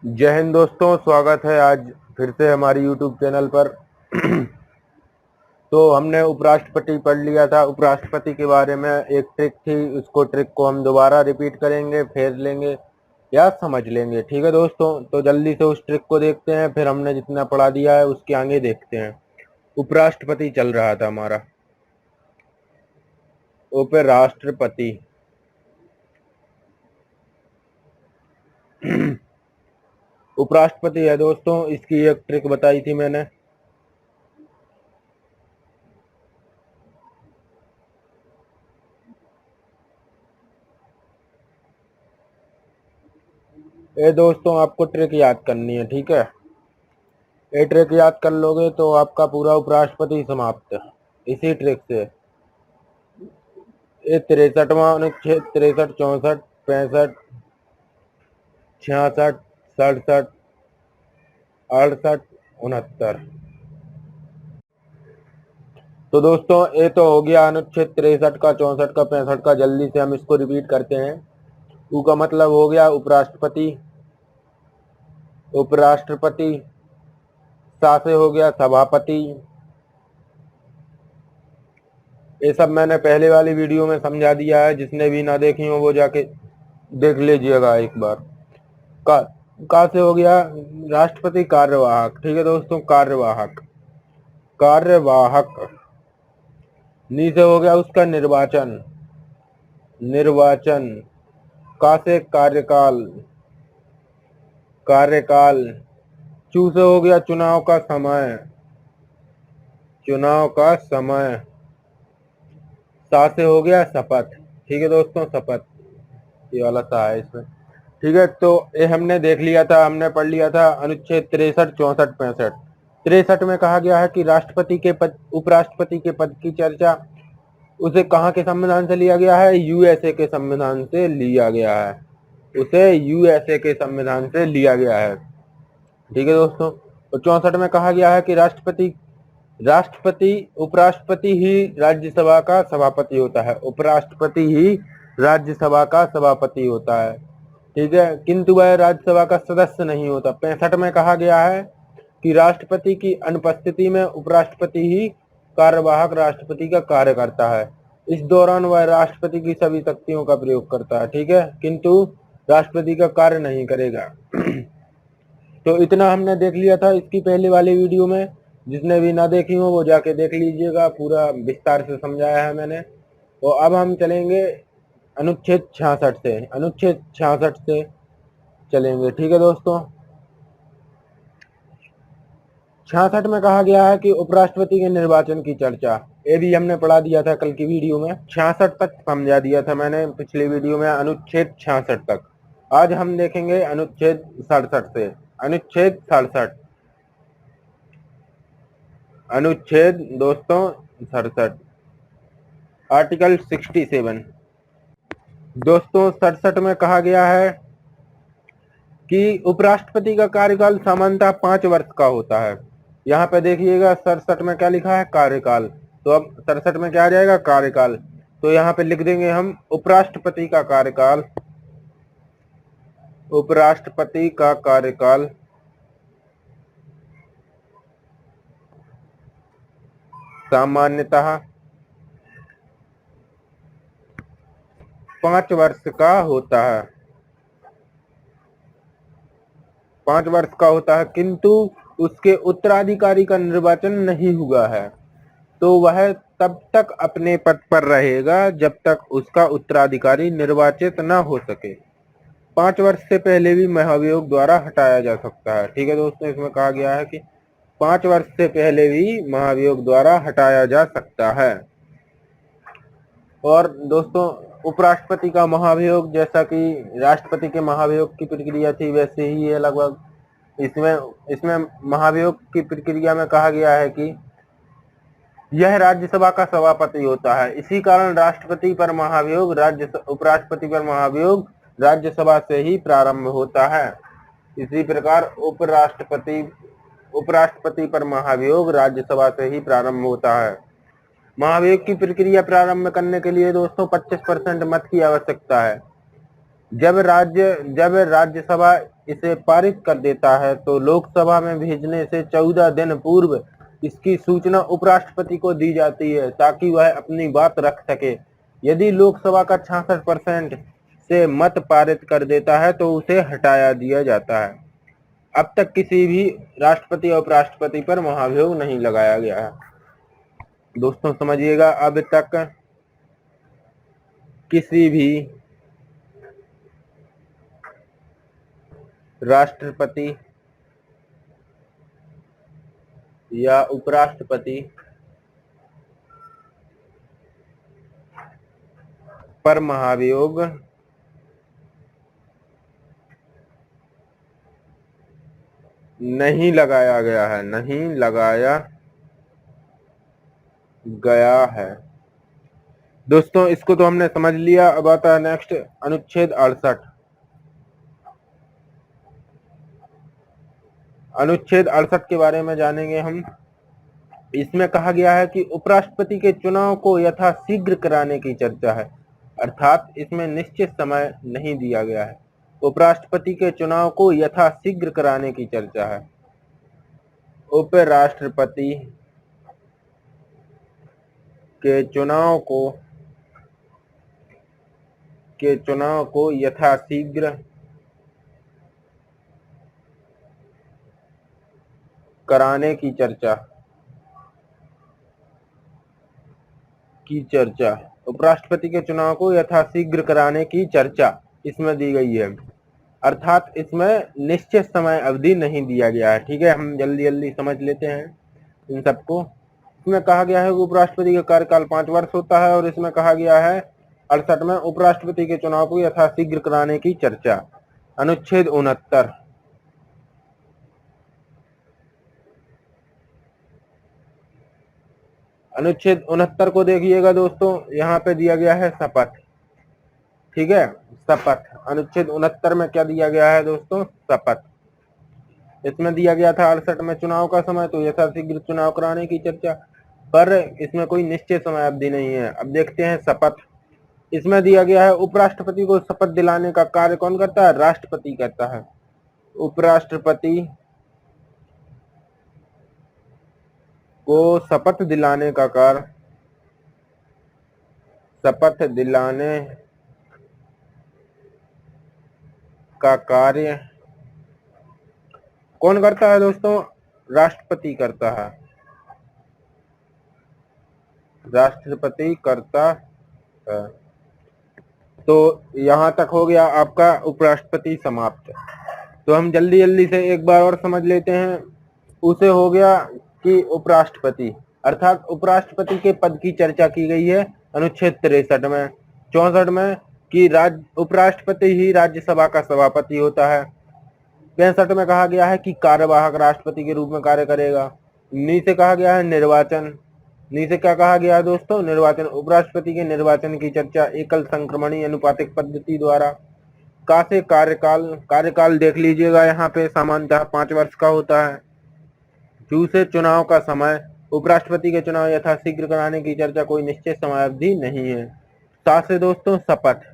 जय हिंद दोस्तों, स्वागत है आज फिर से हमारी यूट्यूब चैनल पर। तो हमने उपराष्ट्रपति पढ़ लिया था। उपराष्ट्रपति के बारे में एक ट्रिक थी, उसको ट्रिक को हम दोबारा रिपीट करेंगे, फेर लेंगे या समझ लेंगे। ठीक है दोस्तों, तो जल्दी से उस ट्रिक को देखते हैं, फिर हमने जितना पढ़ा दिया है उसके आगे देखते हैं। उपराष्ट्रपति चल रहा था हमारा, उपराष्ट्रपति। उपराष्ट्रपति है दोस्तों, इसकी एक ट्रिक बताई थी मैंने। ये दोस्तों आपको ट्रिक याद करनी है, ठीक है। ये ट्रिक याद कर लोगे तो आपका पूरा उपराष्ट्रपति समाप्त। इसी ट्रिक से ये 63वां अनुच्छेद, 63, 64, 65, 66, 67, 68, 69। तो दोस्तों ये तो हो गया अनुच्छेद 63 का, 64 का, 65 का। जल्दी से हम इसको रिपीट करते हैं। ऊ का मतलब हो गया उपराष्ट्रपति, उपराष्ट्रपति। सा से हो गया सभापति। ये सब मैंने पहले वाली वीडियो में समझा दिया है, जिसने भी ना देखी हो वो जाके देख लीजिएगा एक बार। का से हो गया राष्ट्रपति कार्यवाहक। ठीक है दोस्तों, कार्यवाहक, कार्यवाहक। नी से हो गया उसका निर्वाचन, निर्वाचन। का से कार्यकाल, कार्यकाल। चू से हो गया चुनाव का समय, चुनाव का समय। सा से हो गया शपथ। ठीक है दोस्तों, शपथ। ये वाला सा है इसमें। ठीक है, तो ये हमने देख लिया था, हमने पढ़ लिया था अनुच्छेद 63, 64, 65। 63 में कहा गया है कि राष्ट्रपति के पद, उपराष्ट्रपति के पद की चर्चा उसे कहाँ के संविधान से लिया गया है? यूएसए के संविधान से लिया गया है। उसे यूएसए के संविधान से लिया गया है। ठीक है दोस्तों। और 64 में कहा गया है कि राष्ट्रपति उपराष्ट्रपति ही राज्यसभा का सभापति होता है। उपराष्ट्रपति ही राज्यसभा का सभापति होता है। ठीक है, किंतु वह राज्यसभा का सदस्य नहीं होता। 65 में कहा गया है कि राष्ट्रपति की अनुपस्थिति में उपराष्ट्रपति ही कार्यवाहक राष्ट्रपति का कार्य करता है। इस दौरान वह राष्ट्रपति की सभी शक्तियों का प्रयोग करता है। ठीक है, किंतु राष्ट्रपति का कार्य नहीं करेगा। तो इतना हमने देख लिया था इसकी पहले वाली वीडियो में। जिसने भी ना देखी हो वो जाके देख लीजिएगा, पूरा विस्तार से समझाया है मैंने। तो अब हम चलेंगे अनुच्छेद 66 से, अनुच्छेद 66 से चलेंगे। ठीक है दोस्तों, 66 में कहा गया है कि उपराष्ट्रपति के निर्वाचन की चर्चा। ये भी हमने पढ़ा दिया था कल की वीडियो में। 66 तक समझा दिया था मैंने पिछली वीडियो में, अनुच्छेद 66 तक। आज हम देखेंगे अनुच्छेद 67 से। अनुच्छेद 67, अनुच्छेद दोस्तों 67, आर्टिकल 67। दोस्तों 67 में कहा गया है कि उपराष्ट्रपति का कार्यकाल सामान्यतः 5 वर्ष का होता है। यहाँ पे देखिएगा 67 में क्या लिखा है? कार्यकाल। तो अब 67 में क्या आ जाएगा? कार्यकाल। तो यहाँ पे लिख देंगे हम उपराष्ट्रपति का कार्यकाल, उपराष्ट्रपति का कार्यकाल सामान्यतः 5 वर्ष का होता है, 5 वर्ष का होता है, किंतु उसके उत्तराधिकारी का निर्वाचन नहीं हुआ है। तो वह तब तक अपने पद पर रहेगा जब तक उसका उत्तराधिकारी निर्वाचित न हो सके। 5 वर्ष से पहले भी महाभियोग द्वारा हटाया जा सकता है। ठीक है दोस्तों, इसमें कहा गया है कि 5 वर्ष से पहले भी महाभियोग द्वारा हटाया जा सकता है। और दोस्तों उपराष्ट्रपति का महाभियोग जैसा कि राष्ट्रपति के महाभियोग की प्रक्रिया थी वैसे ही है लगभग। इसमें महाभियोग की प्रक्रिया में कहा गया है कि यह राज्यसभा का सभापति होता है। इसी कारण राष्ट्रपति पर महाभियोग उपराष्ट्रपति पर महाभियोग राज्यसभा से ही प्रारंभ होता है। इसी प्रकार उपराष्ट्रपति पर महाभियोग राज्यसभा से ही प्रारंभ होता है। महाभियोग की प्रक्रिया प्रारंभ करने के लिए दोस्तों 25% मत की आवश्यकता है। जब राज्यसभा इसे पारित कर देता है तो लोकसभा में भेजने से 14 दिन पूर्व इसकी सूचना उपराष्ट्रपति को दी जाती है ताकि वह अपनी बात रख सके। यदि लोकसभा का 66% से मत पारित कर देता है तो उसे हटाया दिया जाता है। अब तक किसी भी राष्ट्रपति और उपराष्ट्रपति पर महाभियोग नहीं लगाया गया है। दोस्तों समझिएगा, अब तक किसी भी राष्ट्रपति या उपराष्ट्रपति पर महाभियोग नहीं लगाया गया है, नहीं लगाया गया है। दोस्तों इसको तो हमने समझ लिया। अब आता है नेक्स्ट अनुच्छेद 68। अनुच्छेद 68 के बारे में जानेंगे हम। इसमें कहा गया है कि उपराष्ट्रपति के चुनाव को यथाशीघ्र कराने की चर्चा है, अर्थात इसमें निश्चित समय नहीं दिया गया है। उपराष्ट्रपति के चुनाव को यथाशीघ्र कराने की चर्चा है। उपराष्ट्रपति के चुनाव को यथाशीघ्र कराने की चर्चा उपराष्ट्रपति के चुनाव को यथाशीघ्र कराने की चर्चा इसमें दी गई है, अर्थात इसमें निश्चित समय अवधि नहीं दिया गया है। ठीक है, हम जल्दी जल्दी समझ लेते हैं इन सबको। इसमें कहा गया है कि उपराष्ट्रपति का कार्यकाल 5 वर्ष होता है और इसमें कहा गया है 68 में उपराष्ट्रपति के चुनाव को यथाशीघ्र कराने की चर्चा। अनुच्छेद 69। अनुच्छेद 69 को देखिएगा दोस्तों, यहाँ पे दिया गया है शपथ। ठीक है, शपथ। अनुच्छेद 69 में क्या दिया गया है दोस्तों? शपथ। इसमें दिया गया था 68 में चुनाव का समय, तो यथाशीघ्र चुनाव कराने की चर्चा, पर इसमें कोई निश्चित समय अवधि नहीं है। अब देखते हैं शपथ। इसमें दिया गया है उपराष्ट्रपति को शपथ दिलाने का कार्य कौन करता है? राष्ट्रपति करता है। उपराष्ट्रपति को शपथ दिलाने का कार्य कौन करता है दोस्तों? राष्ट्रपति करता है। राष्ट्रपति करता है। तो यहां तक हो गया आपका उपराष्ट्रपति समाप्त। तो हम जल्दी जल्दी से एक बार और समझ लेते हैं। उसे हो गया कि उपराष्ट्रपति, अर्थात उपराष्ट्रपति के पद की चर्चा की गई है अनुच्छेद 63 में। 64 में कि उपराष्ट्रपति ही राज्यसभा का सभापति होता है। 65 में कहा गया है कि कार्यवाहक राष्ट्रपति के रूप में कार्य करेगा। नीचे कहा गया है निर्वाचन। नीचे क्या कहा गया है दोस्तों? निर्वाचन। उपराष्ट्रपति के निर्वाचन की चर्चा एकल संक्रमणीय अनुपातिक पद्धति द्वारा। का से कार्यकाल देख लीजिएगा, यहाँ पे सामान्यतः 5 वर्ष का होता है। जू से चुनाव का समय, उपराष्ट्रपति के चुनाव यथाशीघ्र कराने की चर्चा, कोई निश्चित समय अवधि नहीं है। साथ से दोस्तों शपथ।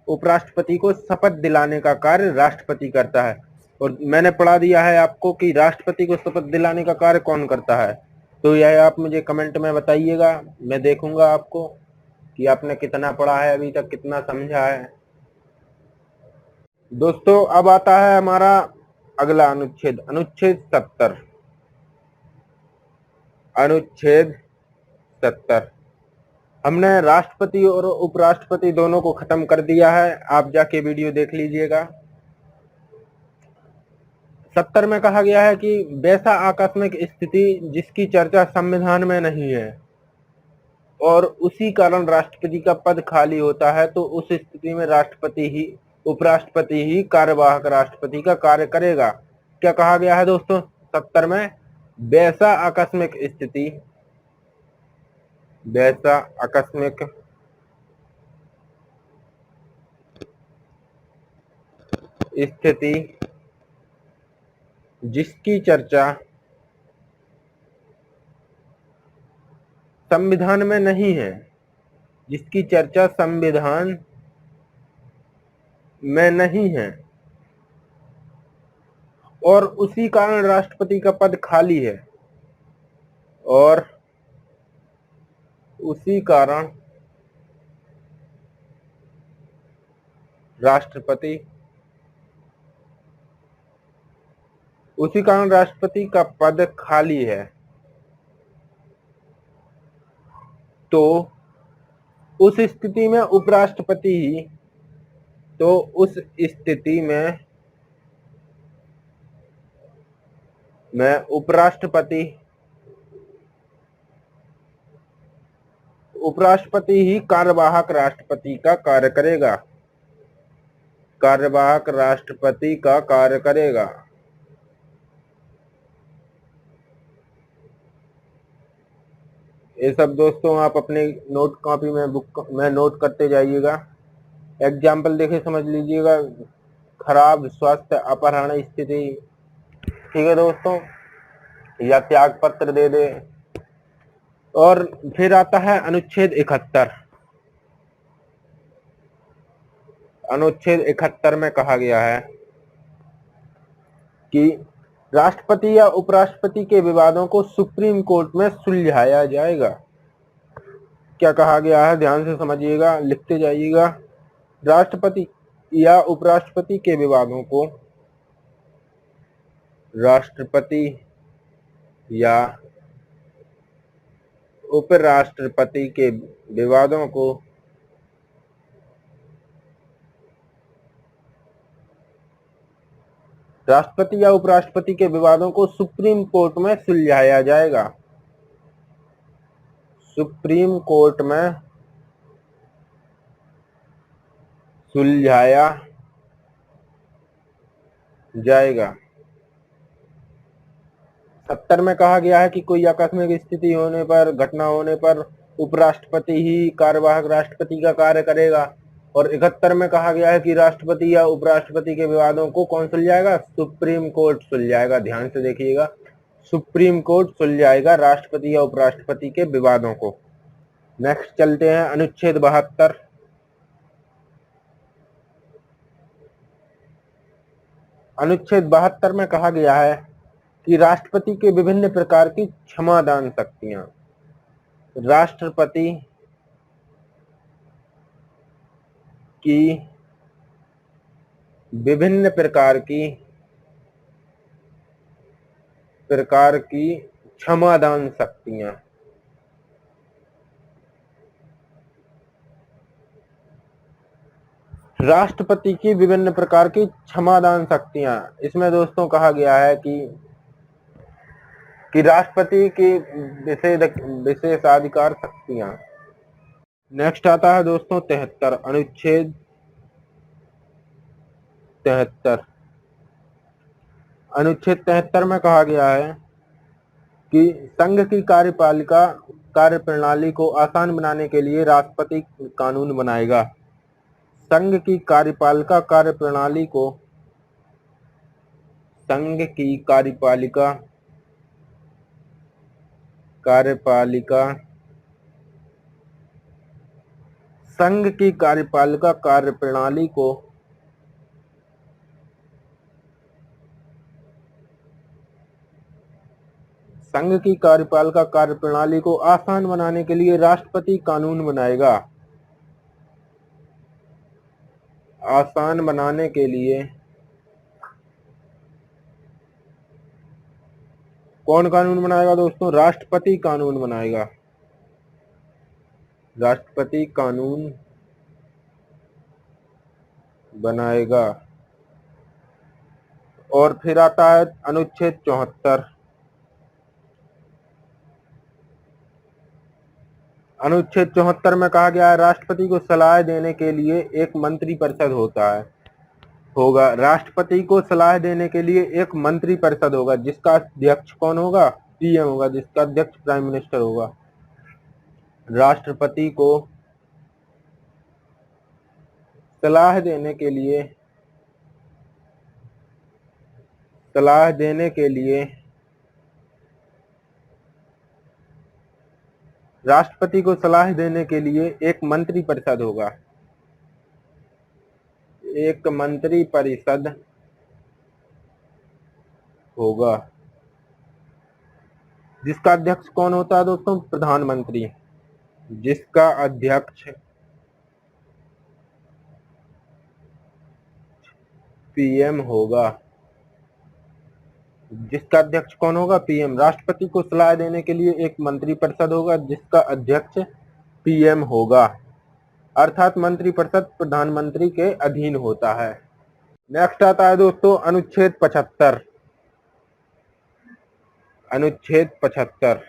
उपराष्ट्रपति को शपथ दिलाने का कार्य राष्ट्रपति करता है। और मैंने पढ़ा दिया है आपको कि राष्ट्रपति को शपथ दिलाने का कार्य कौन करता है। तो यह आप मुझे कमेंट में बताइएगा, मैं देखूंगा आपको कि आपने कितना पढ़ा है अभी तक, कितना समझा है। दोस्तों अब आता है हमारा अगला अनुच्छेद, अनुच्छेद 70। अनुच्छेद 70। हमने राष्ट्रपति और उपराष्ट्रपति दोनों को खत्म कर दिया है, आप जाके वीडियो देख लीजिएगा। 70 में कहा गया है कि वैसा आकस्मिक स्थिति जिसकी चर्चा संविधान में नहीं है और उसी कारण राष्ट्रपति का पद खाली होता है, तो उस स्थिति में उपराष्ट्रपति ही कार्यवाहक राष्ट्रपति का कार्य करेगा। क्या कहा गया है दोस्तों 70 में? वैसा आकस्मिक स्थिति जिसकी चर्चा संविधान में नहीं है, जिसकी चर्चा संविधान में नहीं है और उसी कारण राष्ट्रपति का पद खाली है और उसी कारण राष्ट्रपति का पद खाली है। तो उस स्थिति में उपराष्ट्रपति ही उस स्थिति में उपराष्ट्रपति ही कार्यवाहक राष्ट्रपति का कार्य करेगा। कार्यवाहक राष्ट्रपति का कार्य करेगा। ये सब दोस्तों आप अपने नोट कॉपी में बुक में नोट करते जाइएगा। एग्जाम्पल देखे समझ लीजिएगा। खराब स्वास्थ्य, अपहरण स्थिति, ठीक है दोस्तों, या त्याग पत्र दे दे। और फिर आता है अनुच्छेद 71। अनुच्छेद 71 में कहा गया है कि राष्ट्रपति या उपराष्ट्रपति के विवादों को सुप्रीम कोर्ट में सुलझाया जाएगा। क्या कहा गया है, ध्यान से समझिएगा, लिखते जाइएगा। राष्ट्रपति या उपराष्ट्रपति के विवादों को राष्ट्रपति या उपराष्ट्रपति के विवादों को राष्ट्रपति या उपराष्ट्रपति के विवादों को सुप्रीम कोर्ट में सुलझाया जाएगा। सुप्रीम कोर्ट में सुलझाया जाएगा। 70 में कहा गया है कि कोई आकस्मिक स्थिति होने पर, घटना होने पर उपराष्ट्रपति ही कार्यवाहक राष्ट्रपति का कार्य करेगा। और 71 में कहा गया है कि राष्ट्रपति या उपराष्ट्रपति के विवादों को कौन सुलझाएगा? Supreme court सुलझाएगा। ध्यान से देखिएगा, सुप्रीम कोर्ट सुलझाएगा राष्ट्रपति या उपराष्ट्रपति के विवादों को। नेक्स्ट चलते हैं अनुच्छेद 72। अनुच्छेद 72 में कहा गया है कि राष्ट्रपति के विभिन्न प्रकार की क्षमादान शक्तियां, राष्ट्रपति की विभिन्न प्रकार की क्षमादान शक्तियां, राष्ट्रपति की विभिन्न प्रकार की क्षमादान शक्तियां। इसमें दोस्तों कहा गया है कि राष्ट्रपति की विशेषाधिकार शक्तियां। नेक्स्ट आता है दोस्तों 73, अनुच्छेद 73। अनुच्छेद 73 में कहा गया है कि संघ की कार्यप्रणाली को आसान बनाने के लिए राष्ट्रपति कानून बनाएगा। संघ की कार्यपालिका कार्यप्रणाली को आसान बनाने के लिए राष्ट्रपति कानून बनाएगा। आसान बनाने के लिए कौन कानून बनाएगा दोस्तों? राष्ट्रपति कानून बनाएगा। राष्ट्रपति कानून बनाएगा। और फिर आता है अनुच्छेद 74। अनुच्छेद 74 में कहा गया है राष्ट्रपति को सलाह देने के लिए एक मंत्रिपरिषद होगा। राष्ट्रपति को सलाह देने के लिए एक मंत्रिपरिषद होगा, जिसका अध्यक्ष कौन होगा? पीएम होगा, जिसका अध्यक्ष प्राइम मिनिस्टर होगा। राष्ट्रपति को सलाह देने के लिए राष्ट्रपति को सलाह देने के लिए एक मंत्रिपरिषद होगा। एक मंत्री परिषद होगा जिसका अध्यक्ष कौन होता है दोस्तों? प्रधानमंत्री। जिसका अध्यक्ष पीएम होगा। जिसका अध्यक्ष कौन होगा? पीएम। राष्ट्रपति को सलाह देने के लिए एक मंत्रिपरिषद होगा जिसका अध्यक्ष पीएम होगा, अर्थात मंत्रिपरिषद प्रधानमंत्री के अधीन होता है। नेक्स्ट आता है दोस्तों अनुच्छेद 75। अनुच्छेद 75।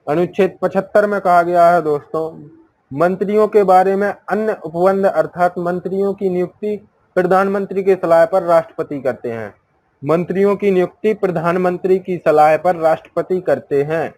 अनुच्छेद 75 में कहा गया है दोस्तों, मंत्रियों के बारे में अन्य उपबंध अर्थात मंत्रियों की नियुक्ति प्रधानमंत्री के सलाह पर राष्ट्रपति करते हैं। मंत्रियों की नियुक्ति प्रधानमंत्री की सलाह पर राष्ट्रपति करते हैं।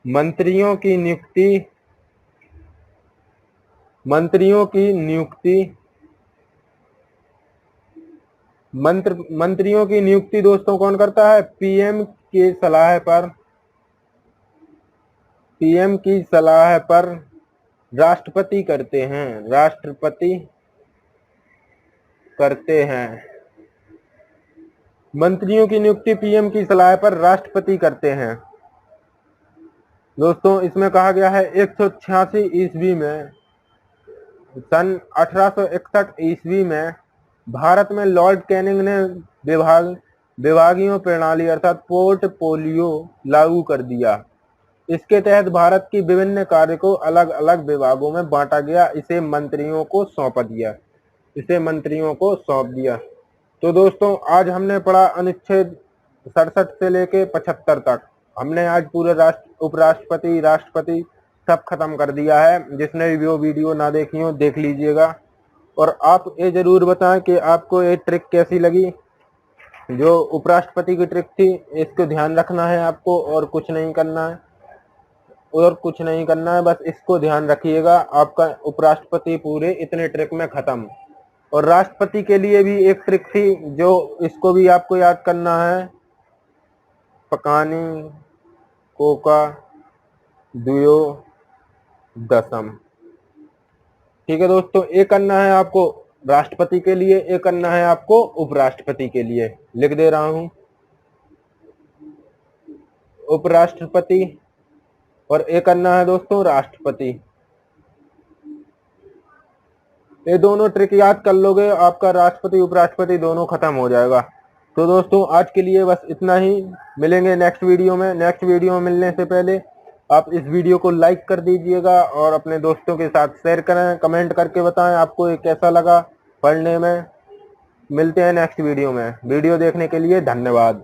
मंत्रियों की नियुक्ति मंत्रियों की नियुक्ति दोस्तों कौन करता है? पीएम की सलाह पर राष्ट्रपति करते हैं। राष्ट्रपति करते हैं। मंत्रियों की नियुक्ति पीएम की सलाह पर राष्ट्रपति करते हैं। दोस्तों इसमें कहा गया है 186 ईस्वी में, सन 1861 ईस्वी में भारत में लॉर्ड कैनिंग ने विभागीय प्रणाली अर्थात पोर्टफोलियो लागू कर दिया। इसके तहत भारत की विभिन्न कार्य को अलग अलग विभागों में बांटा गया। इसे मंत्रियों को सौंप दिया। तो दोस्तों आज हमने पढ़ा अनुच्छेद 67 से लेके 75 तक। हमने आज पूरे उपराष्ट्रपति, राष्ट्रपति सब खत्म कर दिया है। जिसने भी वो वीडियो ना देखी हो देख लीजिएगा। और आप ये जरूर बताएं कि आपको ये ट्रिक कैसी लगी। जो उपराष्ट्रपति की ट्रिक थी, इसको ध्यान रखना है आपको और कुछ नहीं करना है, बस इसको ध्यान रखिएगा। आपका उपराष्ट्रपति पूरे इतने ट्रिक में खत्म। और राष्ट्रपति के लिए भी एक ट्रिक थी, जो इसको भी आपको याद करना है। पकानी कोका दुयो दसम। ठीक है दोस्तों, एक करना है आपको राष्ट्रपति के लिए, एक करना है आपको उपराष्ट्रपति के लिए। लिख दे रहा हूं, उपराष्ट्रपति और एक करना है दोस्तों राष्ट्रपति। ये दोनों ट्रिक याद कर लोगे, आपका राष्ट्रपति उपराष्ट्रपति दोनों खत्म हो जाएगा। तो दोस्तों आज के लिए बस इतना ही। मिलेंगे नेक्स्ट वीडियो में। नेक्स्ट वीडियो में मिलने से पहले आप इस वीडियो को लाइक कर दीजिएगा और अपने दोस्तों के साथ शेयर करें। कमेंट करके बताएं आपको ये कैसा लगा पढ़ने में। मिलते हैं नेक्स्ट वीडियो में। वीडियो देखने के लिए धन्यवाद।